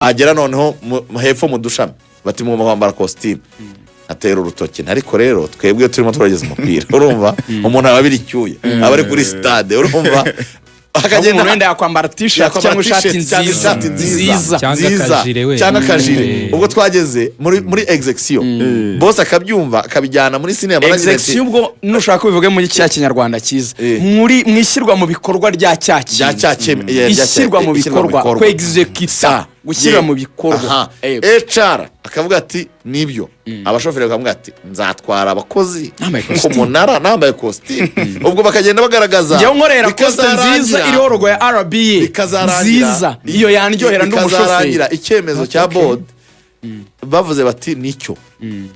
agera noneho hepfo mu dushami bati mu kwambara costume atera urutoki ariko rero twebwe turimo turageza umupira urumva umuntu ababiri cyuye abari kuri stade urumva akagenda wenda yakwambara t-shirt cyangwa ishati nziza cyangwa kajire ubwo twageze muri execution boss akabyumva akabijyana muri cinema execution ubwo nushaka bivuge muri cya kinyarwanda cyiza muri mwishyirwa mu bikorwa rya cyaki ishyirwa mu bikorwa ko executa gushyira mu bikorwa HR akavuga ati nibyo abashoferi bakavuga ati nzatwara abakozi ku munara nambaye costume ubwo bakagenda bagaragaza njye nkorera costume nziza iriho logo ya RBA nziza iyo yanryohera ndumushoferi icyemezo cya board bavuze bati nicyo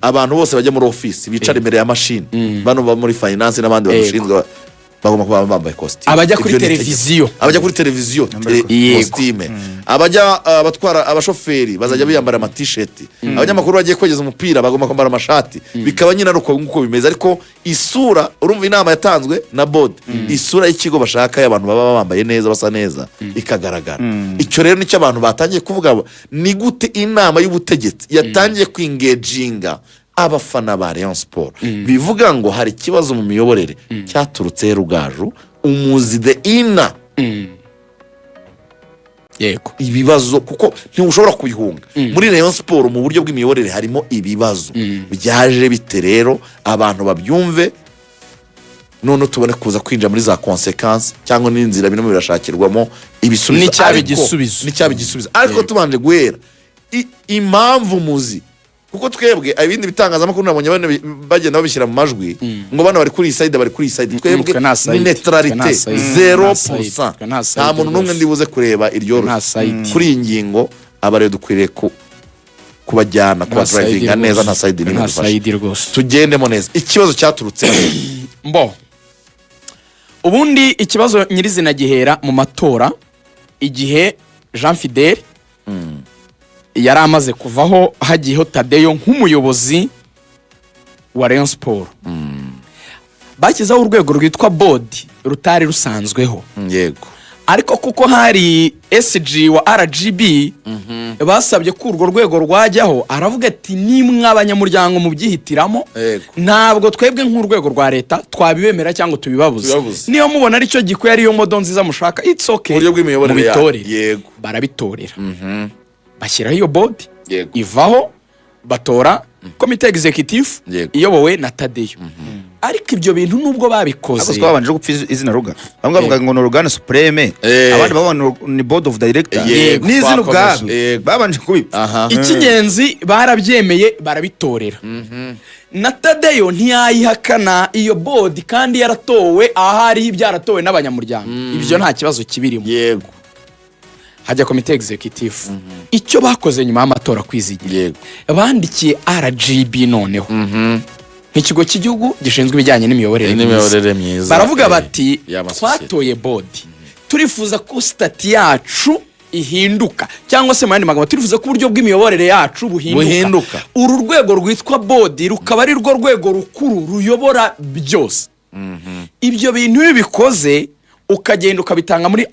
abantu bose bajya muri office bicara imbere ya machine bano ba muri finance n'abandi babishinzwe bagomba kuba bambaye costume abajya kuri televiziyo costume abajya abatwara abashoferi bazajya biyambara ama t-shirt abanyamakuru bagiye kwegeza umupira bagomba kwambara amashati bikaba nyina ruko nguko bimeze ariko isura urumva inama yatanzwe na board isura y'ikigo bashaka y'abantu baba bambaye neza basa neza ikagaragara icyo rero nicyo abantu batangiye kuvuga ni gute inama y'ubutegetsi yatangiye kwingeginga abafana ba Rayon Sport bivuga ngo hari kibazo mu miyoborere cyaturutse Rugaju umuzide ina yego ibibazo kuko ntiushobora kubihunga muri Rayon Sport mu buryo bw'imiyoborere harimo ibibazo byaje bite rero abantu babyumve none tubone kuza kwinjira muri za consequences cyangwa n'inzira bintu birashakirwamo ibisubizo n'icyabigisubizo ariko tubanje guhera impamvu muzi kuko twebwe ibindi bitangazamakuru nabonye bagenda babishyira mu majwi ngo bana bari kuri side twebwe ni neutralité 0% nta muntu n'umwe ndibuze kureba iryo kuri iyi ngingo abare dukwiriye kubajyana kuba driving neza nta side nimwe rwose tugendemo neza ikibazo cyaturutse mbo ubundi ikibazo nyirizina gihera mu matora igihe Jean Fidel yari amaze kuvaho hagiyeho Tadeyo nk'umuyobozi wa Rayon Sport bakizaho urwego rwitwa board rutari rusanzweho yego ariko kuko hari SG wa RGB basabye ko urwo rwego rwajyaho aravuga ati nimwe abanyamuryango mu byihitiramo ntabwo twebwe nk'urwego rwa leta twabibemera cyangwa tubibabuze niyo mubona ari cyo gikwe ari yo modo nziza mushaka it's okay yego barabitorera bashyiraho iyo board ivaho batora komite executive iyobowe na Tadeyo ariko ibyo bintu nubwo babikoze abo twabanje gupfa izina Rugaju bamwe bavuga ngo no Rugana Supreme abandi babona ni board of director n'izina ubwabo babanje kubipfa ikingenzi barabyemeye barabitorera na Tadeyo ntiyayihakana iyo board kandi yaratowe ahari byaratowe n'abanyamuryango ibyo nta kibazo kibirimo yego hajya komite executive icyo bakoze nyuma y'amatora Kwizigira bandikiye RGB noneho nk'ikigo cy'igihugu gishinzwe ibijyanye n'imiyoborere myiza baravuga bati twatoye board turifuza ko stati yacu ihinduka cyangwa se mu yandi magambo turifuza ko uburyo bw'imiyoborere yacu buhinduka uru rwego rwitwa board rukaba ari rwo rwego rukuru ruyobora byose ibyo bintu bibikoze ukagenda ukabitanga muri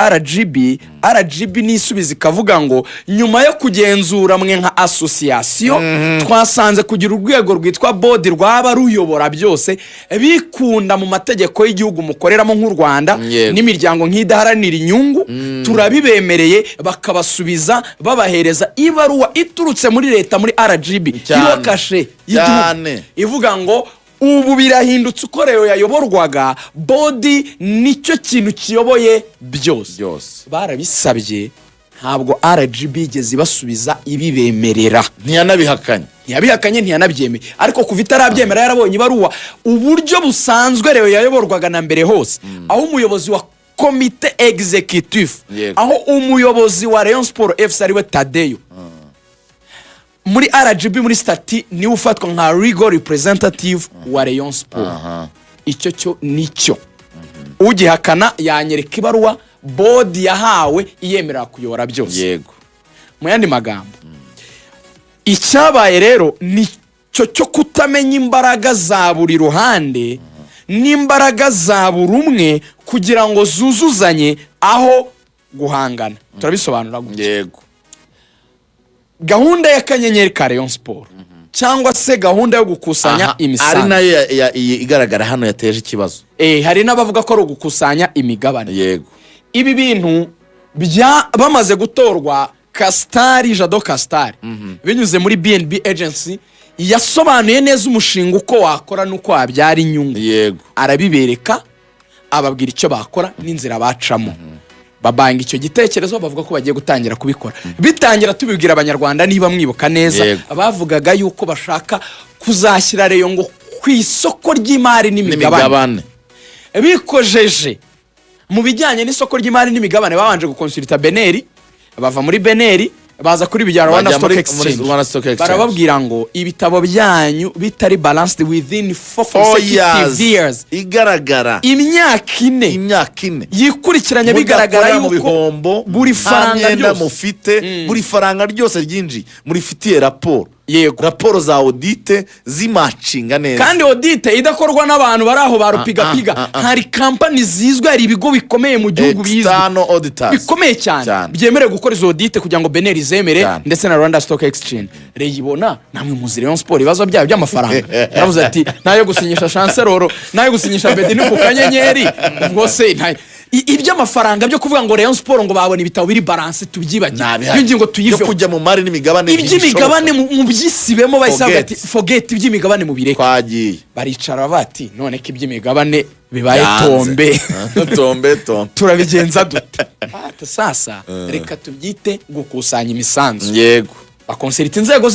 RGB nisubiza ikavuga ngo nyuma yo kugenzura mwe nka association twasanze kugira urwego rwitwa board rwaba ruyobora byose bikunda mu mategeko y'igihugu mukoreramo nk'u Rwanda n'imiryango nk'idaharanira inyungu turabibemereye bakabasubiza babahereza ibaruwa iturutse muri leta muri RGB iriho kashe y'igihugu ivuga ngo ubu birahindutse uko Rayon yayoborwaga body nicyo kintu kiyoboye byose barabisabye ntabwo RGB igeze basubiza ibibemerera ntiyabihakanye ntiyanabyemeye ariko kuva itarabyemera yarabonye ibaruwa uburyo busanzwe Rayon yayoborwaga na mbere hose aho umuyobozi wa komite executive aho umuyobozi wa Rayon Sport FC ariwe Tadeyo muri RGB muri stati ni ufatwa nka legal representative wa Rayon Sport icyo cyo nicyo ugihakana yanyereka ibaruwa board yahawe iyemera kuyobora byose yego mu yandi magambo icyabaye rero nicyo cyo kutamenya imbaraga za buri ruhande n'imbaraga za buri umwe kugira ngo zuzuzanye aho guhangana turabisobanura yego gahunda y'akanyenyeri ka Rayon Sport cyangwa se gahunda yo gukusanya imisanzu ari nayo igaragara hano yateje ikibazo. Hari n'abavuga ko ari ugukusanya imigabane. Yego, ibi bintu bamaze gutorwa, Kastari Jado Kastari binyuze muri BNB agency yasobanuye neza umushinga uko wakora nuko wabyara inyungu. Yego, arabibereka, ababwira icyo bakora n'inzira bacamo. Babanga icyo gitekerezo, bavuga ko bagiye gutangira kubikora. Bitangira tubibwira abanyarwanda, niba mwibuka neza, bavugaga yuko bashaka kuzashyira Rayon ngo ku isoko ry'imari n'imigabane. Bikojeje mu bijyanye n'isoko ry'imari n'imigabane, babanje gukonsulta Beneri, bava muri Beneri baza kuri bijya Rwanda Stock Exchange. Barababwira ngo ibitabo byanyu bitari balanced within 4 consecutive years. Igaragara imyaka ine yikurikiranye, bigaragara yuko buri faranga ryose mufite, buri faranga ryose ryinji murifitiye raporo. Yego, raporo za audite zimacinga neza, kandi audite idakorwa n'abantu bari aho barupiga. Hari company zizwe, hari ibigo bikomeye mu gihugu bizwe bikomeye cyane byemerewe gukora izo audite kugira ngo Beneri zemere, ndetse na Rwanda Stock Exchange. Reyibona namwe muzi Rayon Sport ibibazo byayo by'amafaranga. Yaravuze ati nayo gusinyisha chancellor, nayo gusinyisha Bedini ku kanyenyeri, ubwo se iby'amafaranga byo kuvuga ngo Rayon Sport ngo babona ibitabo biri balance tubyibagire. Iyo ngingo tuyive kujya mu mari n'imigabane, iby'imigabane mu byisibemo, bayisaga ati forget iby'imigabane mu bireke. Twagiye baricara bati none ko iby'imigabane bibaye tombe turabigenza dute? Sasa reka tubyite gukusanya imisanzu. Yego, bakonserita inzego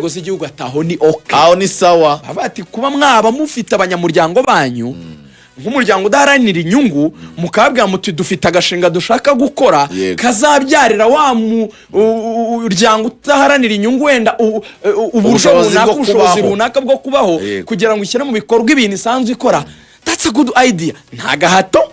z'igihugu ataho ni okay, aho ni sawa. bati kuba mwaba mufite abanyamuryango banyu nk'umuryango udaharanira inyungu, mukabwira muti dufite agashinga dushaka gukora kazabyarira wa muryango udaharanira inyungu wenda ubushobozi runaka bwo kubaho, kugira ngo ishyire mu bikorwa ibintu isanzwe ikora. That's a good idea. Nta gahato,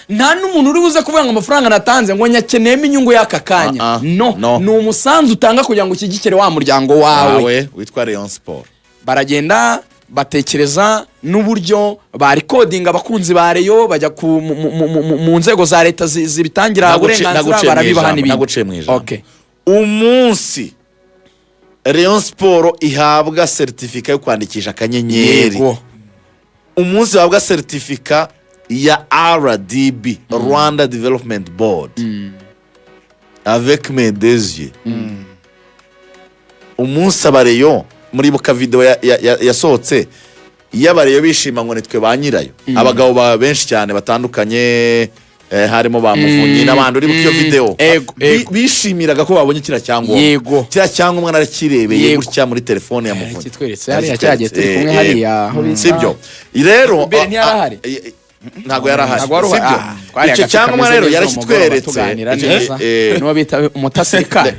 nta n'umuntu uri buze kuvuga ngo amafaranga natanze ngo nyakeneyemo inyungu y'aka kanya. No, ni umusanzu utanga kugira ngo ushyigikire wa muryango wawe witwa Rayon Sport. Baragenda batekereza n'uburyo barikodinga abakunzi ba Rayon, bajya mu nzego za leta zibitangira uburenganzira, barabibaha n'ibindi. Okay, umunsi Rayon Sport ihabwa certificate yo kwandikisha akanyenyeri, umunsi ihabwa certificate ya RDB, Rwanda Development Board, avec mes deux yeux, umunsi abareyo muri buka video yasohotse y'abareyo bishima ngo nitwe ba nyirayo. Abagabo benshi cyane batandukanye, harimo ba Muvunyi n'abandi uri bukiyo video, bishimiraga ko babonye kira cyangombwa narakirebeye gutya muri telefone ya Muvunyi. Kitweretse hariya cyagiye turi kumwe hariya, sibyo rero ntago yarahari, sibyo icyo cyangombwa rero yarakitweretse, no bita umutasirikare.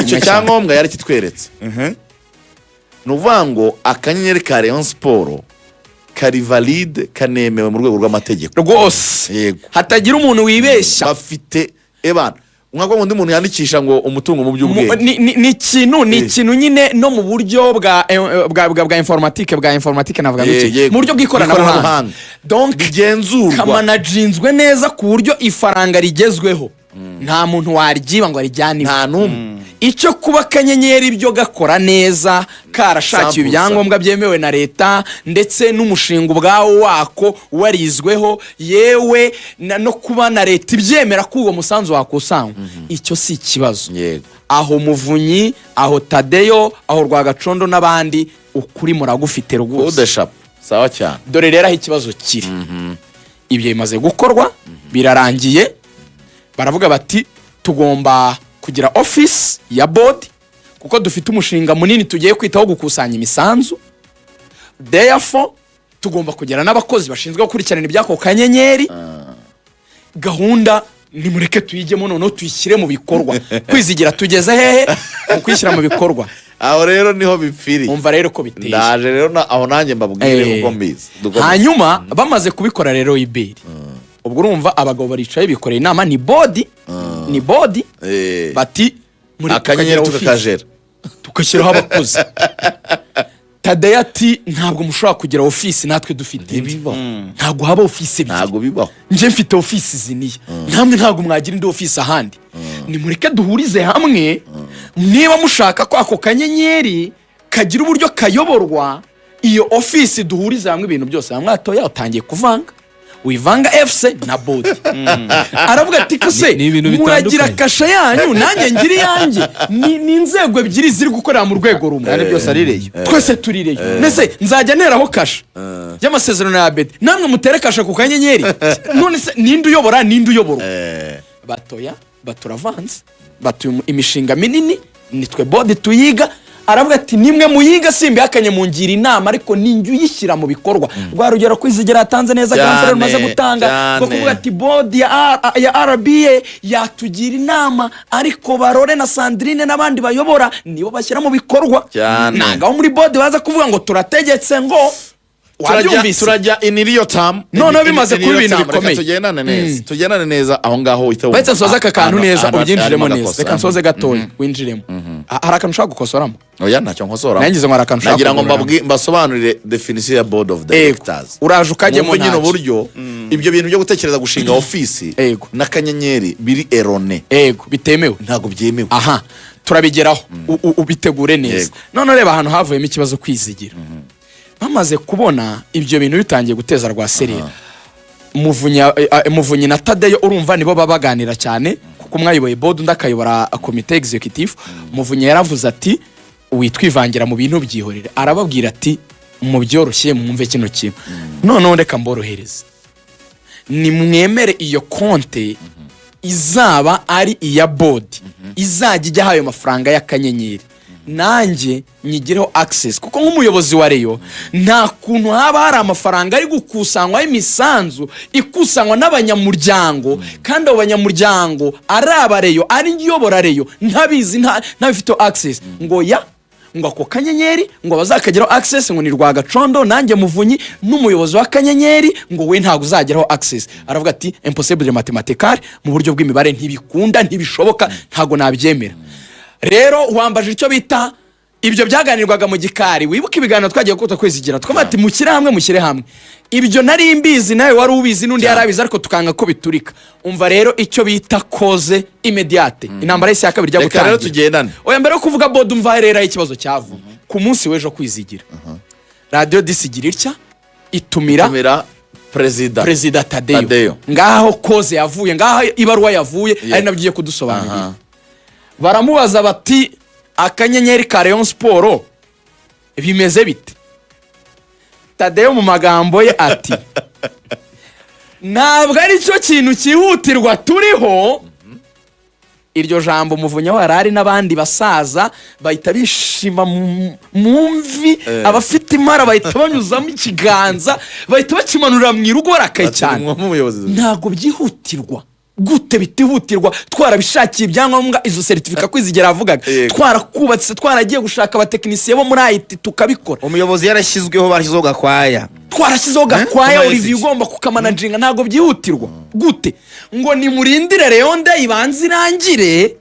Icyo cyangombwa yarakitweretse. Nuvuga ngo akanyenyeri ka Rayon Sport kari valide, kanemewe mu rwego rw'amategeko rwose. Yego, hatagira umuntu wibeshya. Bafite nk'uko undi muntu yandikisha ngo umutungo mu by'ubwenge ni ikintu nyine no mu buryo bwa informatique navuga ngo mu buryo bw'ikoranabuhanga, donc bigenzurwa, kamanajinzwe neza ku buryo ifaranga rigezweho. Nta muntu waryiba ngo arijyane, nta n'umwe. Icyo kuba akanyenyeri ibyo gakora neza, karashakiye ibyangombwa byemewe na leta, ndetse n'umushinga ubwawo wako warizweho, yewe no kuba na leta ibyemera ko uwo musanzu wakusanywa, icyo si ikibazo. Aho Muvunyi, aho Tadeyo, aho Rwagacondo n'abandi, ukuri muragufite rwose. Sawa cyane. Dore rero aho ikibazo kiri. Ibyo bimaze gukorwa, birarangiye, baravuga bati tugomba kugira office ya board kuko dufite umushinga munini tugiye kwitaho gukusanya imisanzu. Therefore tugomba kugira n'abakozi bashinzwe gukurikirana ibyako kanyenyeri. Gahunda ni mureke tuyigemo noneho tuyishyire mu bikorwa. Kwizigira tugeze hehe mu kwishyira mu bikorwa? Aho rero niho bipfiri. Umva rero ko biteye. Ndaje rero aho nanjye mbabwire uko mbizi. Hanyuma bamaze kubikora rero iberi. Ubwo urumva abagabo baricaye bikoreye inama, ni body bati muri akanyenyeri tukashyiraho abakozi. Tadeyo ati ntabwo mushobora kugira office natwe dufite, ntabwo haba office ebyiri, ntabwo bibaho. Nje mfite office ziniye, namwe ntabwo mwagira indi office ahandi. Ni mureke duhurize hamwe niba mushaka ko ako kanyenyeri kagira uburyo kayoborwa, iyo ofisi duhuriza hamwe ibintu byose, mwatoya utangiye kuvanga, wivanga FC na bodi. Aravuga ati kase muragira kasha yanyu nanjye ngira yanjye, ni inzego ebyiri ziri gukorera mu rwego rumwe, ari byose ari Rayon, twese turi Rayon. Nese nzajya nteraho kasha y'amasezerano ya bedi, namwe mutere kasha ku kanyenyeri. None se ninde uyobora ninde uyobora? Batoya baturavanze, batuye imishinga minini, nitwe bodi tuyiga. Aravuga ati nimwe muyiga simbi yakanye mungira inama, ariko ninjye uyishyira mu bikorwa. Rwa rugero Kwizigira yatanze neza granfrere rumaze gutanga ko kuvuga ati bodi ya RBA yatugira inama, ariko Barore na Sandrine n'abandi bayobora nibo bashyira mu bikorwa. Nangaho muri bodi baza kuvuga ngo turategetse ngo turajya in real time. None bimaze kuba ibintu bikomeye. Tugendane neza aho ngaho. Betse nsoza aka kantu neza ubyinjiremo neza. Reka nsoze gatoya winjiremo. Hari akantu ushaka gukosoramo? Oya ntacyo nkosora. Nangize ngo hari akantu ushaka. Nagira ngo mbasobanurire definition ya board of directors. Uraje ukajyemo nyine uburyo ibyo bintu byo gutekereza gushinga ofisi n'akanyenyeri biri erone. Bitemewe. Ntago byemewe. Aha. Turabigeraho. Ubitegure neza. None reba ahantu havuyemo ikibazo Kwizigira. Bamaze kubona ibyo bintu bitangiye guteza rwa serera. Muvunyi na Tadeyo urumva nibo babaganira cyane, kuko mwayiboye board ndakayobora komite executive. Muvunyi yaravuze ati witwivangira mu bintu byihorere. Arababwira ati mu byoroshye mwumve kino kintu. None reka mborohereze, ni mwemere iyo konte izaba ari iya board, izajya ijya hayo mafaranga y'akanyenyeri, nanjye nyigireho access, kuko nk'umuyobozi wa Rayon nta kuntu haba hari amafaranga ari gukusanywa y'imisanzu ikusanywa n'abanyamuryango, kandi abo banyamuryango ari aba Rayon, ari nyiyobora Rayon, ntabizi ntabifite access ngo ngo ako kanyenyeri ngo bazakageraho access, ngo ni Rwagacondo nanjye Muvunyi n'umuyobozi wa kanyenyeri ngo we ntago uzageraho access. Aravuga ati impossible mathematical, mu buryo bw'imibare ntibikunda, ntibishoboka, ntago nabyemera. Rero wambaje icyo bita ibyo byaganirwaga mu gikari. Wibuka ibiganiro twagiye kuko Kwizigira twama ati mushyire hamwe. Ibyo nari imbizi nawe wari ubizi n'undi yarabizi, ariko tukanga ko biturika. Umva rero icyo bita cause immediate, intambara y'isi ya kabiri jya gutangira. Rero tugendane. Oya mbere yo kuvuga board umva rero ikibazo cyavu ku munsi w'ejo Kwizigira. Radio disigira itya itumira President Tadeyo. Ngaho cause yavuye, ngaho ibaruwa yavuye, ari nabyo kudusobanurira. Baramubaza bati akanyenyeri ka Rayon Sport bimeze bite? Tadeyo mu magambo ye ati ntabwo ari cyo kintu cyihutirwa turiho. Iryo jambo Muvunyi warari n'abandi basaza bahita bishima mu mvi, abafite imara bahita banyuzamo ikiganza, bahita bakimanurira mu irugo barakaye cyane. Ntabwo byihutirwa. Gute bitihutirwa? Twarabishakiye ibyangombwa, izo certificate Kwizigira avugaga, twarakubatse, twaragiye gushaka abatekinisiye bo muri IT tukabikora. Umuyobozi yarashyizweho, barashyizeho gakwaya, twarashyizeho gakwaya Olivier ugomba kukamanaginga. Ntabwo byihutirwa. Gute ngo ni murindire Rayon Day ibanze irangire,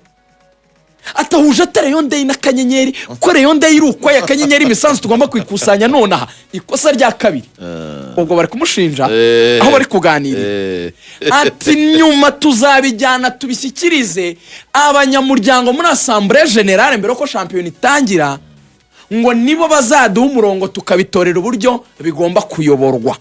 atahuje Rayon Day n'akanyenyeri, ko Rayon Day irukwa ya kanyenyeri imisanzu tugomba kwikusanya nonaha. Ikosa rya kabiri ubwo bari kumushinja aho bari kuganira ati nyuma tuzabijyana tubishyikirize abanyamuryango muri Assemblée Générale mbere ko champion itangira, ngo nibo bazaduha umurongo tukabitorera uburyo bigomba kuyoborwa.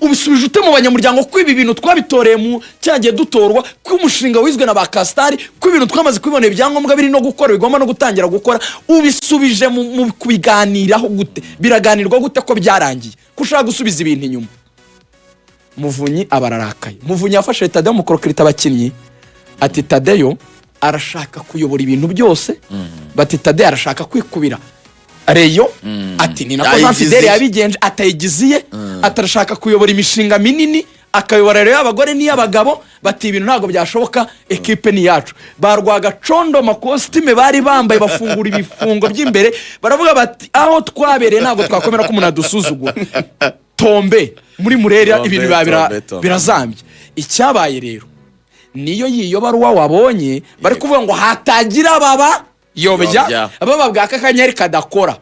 Ubisubije ute mu banyamuryango ko ibi bintu twabitoreye mu cyagiye dutorwa, ko umushinga wizwe na bakastari, ko ibintu twamaze kubibona ibyangombwa biri no gukora bigomba no gutangira gukora, ubisubije mu kubiganiraho gute? Biraganirwa gute ko byarangiye kushaka gusubiza ibintu inyuma? Muvunyi abararakaye. Muvunyi yafashe Tadeyo mukorokirita abakinnyi ati Tadeyo arashaka kuyobora ibintu byose, bati Tadeyo arashaka kwikubira Rayon, ati ni nako Jean Fidele yabigenje, atayigiziye, atarashaka kuyobora imishinga minini, akayobora Rayon y'abagore n'iy'abagabo. Bati ibintu ntago byashoboka, equipe ni yacu. Barwagacondo makositime bari bambaye bafungura ibifungo by'imbere, baravuga bati aho twabereye ntago twakomera ko umuntu adusuzugura. Tombe muri Murera ibintu birazambye. Icyabaye rero niyo yiyobaruwa wabonye bari kuvuga ngo hatagira baba yobya ababa bwa kakanyenyeri kadakora.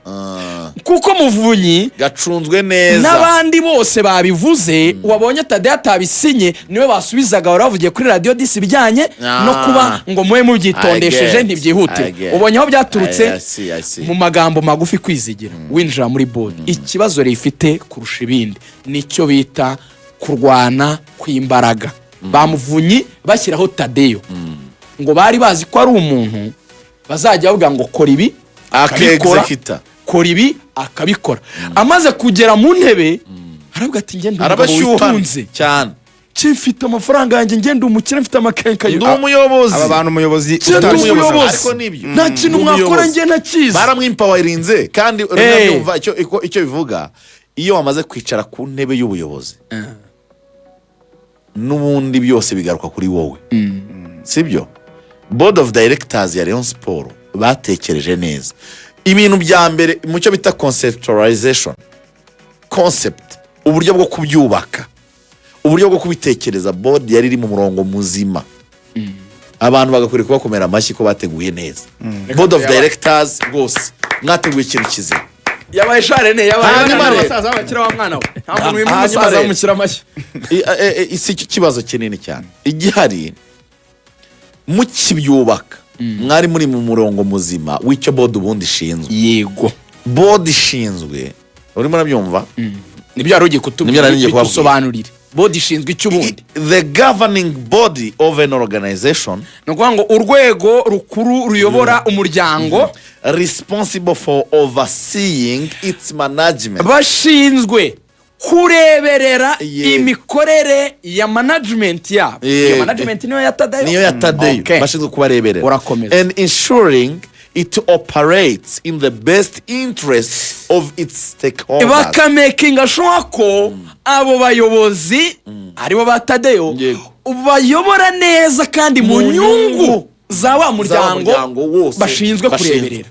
kuko Muvunyi gacunzwe neza n'abandi bose babivuze wabonye Tadeo atabisinye niwe basubizaga baravugiye kuri radio disi bijyanye no kuba ngo muwe mubyitondesheje ntibyihutire ubonye aho byaturutse mu magambo magufi Kwizigira winjira muri board ikibazo rifite kurusha ibindi nicyo bita kurwana kw'imbaraga bamuvunyi bashyiraho Tadeo ngo bari bazi ko ari umuntu bazajya bavuga ngo kora ibi akexecuta kora ibi akabikora amaze kugera mu ntebe aravuga ati ngende arabashyuhanze cyane mfite amafaranga yanjye ngende umukire mfite amakenka ndi umuyobozi aba bantu umuyobozi ariko nibyo nta kintu mwakora nge ntakizi baramwimpawarinze kandi urumva icyo bivuga iyo wamaze kwicara ku ntebe y'ubuyobozi n'ubundi byose bigaruka kuri wowe sibyo board of directors ya Rayon Sport batekereje neza ibintu bya mbere mu cyo bita conceptualization concept uburyo bwo kubyubaka uburyo bwo kubitekereza board yari iri mu murongo muzima abantu bagakwiriye kubakomera amashyi ko bateguye neza board of directors rwose mwateguye ikintu kizima yabaye sharene yabaye abasaza bakira wa mwana we nta muntu wimwe umusaza bamukira amashyi isi kibazo kinini cyane igihari mukibyubaka mwari muri mu murongo muzima w'icyo board ubundi ishinzwe yego board ishinzwe urimo nabyumva nibyo yarugiye kutusobanurira board ishinzwe icy'ubundi the governing body of an organization no kuvuga ngo urwego rukuru ruyobora umuryango responsible for overseeing its management bashinzwe kureberera imikorere ya management yabo iyo management niyo ya Tadeo bashinzwe kubareberera and ensuring it operates in the best interest of its stakeholders bakamakinga sure ko abo bayobozi aribo ba Tadeo bayobora neza kandi mu nyungu za wa muryango bashinzwe kureberera